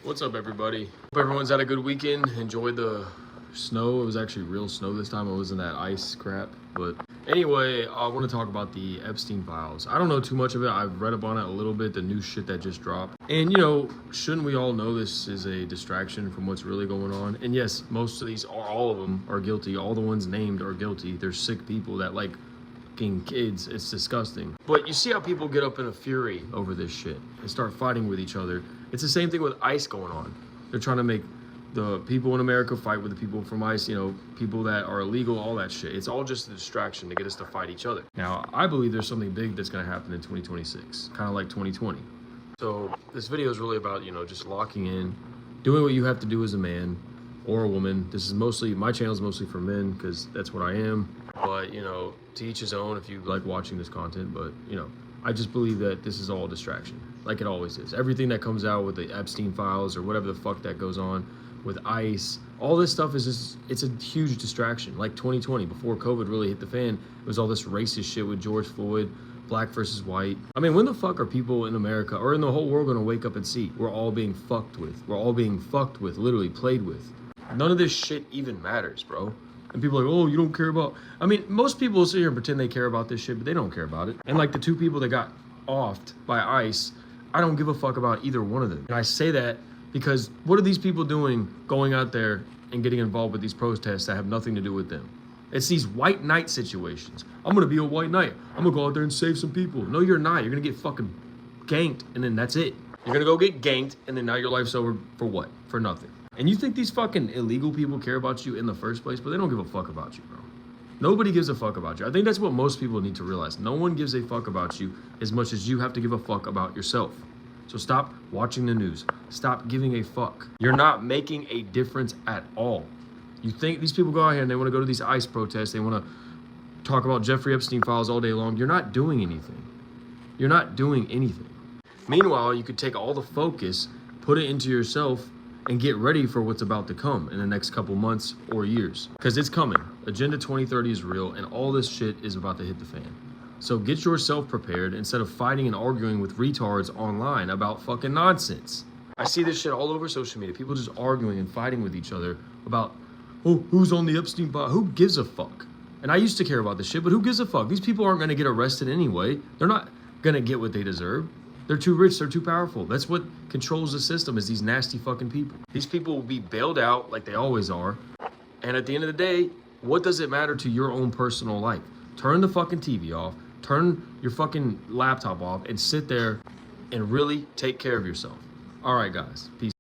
What's up, everybody? Hope everyone's had a good weekend. Enjoyed the snow. It was actually real snow this time. It wasn't that ice crap. But anyway, I want to talk about the Epstein files. I don't know too much of it. I've read up on it a little bit, the new shit that just dropped. And, you know, shouldn't we all know this is a distraction from what's really going on? And yes, most of these, all of them are guilty. All the ones named are guilty. They're sick people that like kids. It's disgusting. But you see how people get up in a fury over this shit and start fighting with each other. It's the same thing with ICE going on. They're trying to make the people in America fight with the people from ICE, you know, people that are illegal, all that shit. It's all just a distraction to get us to fight each other. Now, I believe there's something big that's going to happen in 2026, kind of like 2020. So this video is really about, you know, just locking in, doing what you have to do as a man or a woman. This is mostly, my channel is mostly for men because that's what I am. But, you know, to each his own if you like watching this content. But, you know, I just believe that this is all a distraction, like it always is. Everything that comes out with the Epstein files or whatever the fuck that goes on with ICE, all this stuff is just, it's a huge distraction. Like 2020, before COVID really hit the fan, it was all this racist shit with George Floyd, black versus white. I mean, when the fuck are people in America or in the whole world gonna wake up and see we're all being fucked with? We're all being fucked with, literally played with. None of this shit even matters, bro. And people are like, oh, you don't care about... I mean, most people sit here and pretend they care about this shit, but they don't care about it. And like the two people that got offed by ICE, I don't give a fuck about either one of them. And I say that because what are these people doing going out there and getting involved with these protests that have nothing to do with them? It's these white knight situations. I'm gonna be a white knight. I'm gonna go out there and save some people. No, you're not. You're gonna get fucking ganked and then that's it. You're gonna go get ganked and then now your life's over for what? For nothing. And you think these fucking illegal people care about you in the first place, but they don't give a fuck about you, bro. Nobody gives a fuck about you. I think that's what most people need to realize. No one gives a fuck about you as much as you have to give a fuck about yourself. So stop watching the news. Stop giving a fuck. You're not making a difference at all. You think these people go out here and they want to go to these ICE protests, they want to talk about Jeffrey Epstein files all day long. You're not doing anything. You're not doing anything. Meanwhile, you could take all the focus, put it into yourself, and get ready for what's about to come in the next couple months or years. Because it's coming. Agenda 2030 is real, and all this shit is about to hit the fan. So get yourself prepared instead of fighting and arguing with retards online about fucking nonsense. I see this shit all over social media. People just arguing and fighting with each other about, oh, who's on the Epstein file? Who gives a fuck? And I used to care about this shit, but who gives a fuck? These people aren't gonna get arrested anyway. They're not gonna get what they deserve. They're too rich, they're too powerful. That's what controls the system, is these nasty fucking people. These people will be bailed out like they always are. And at the end of the day, what does it matter to your own personal life? Turn the fucking TV off, turn your fucking laptop off, and sit there and really take care of yourself. All right, guys, peace.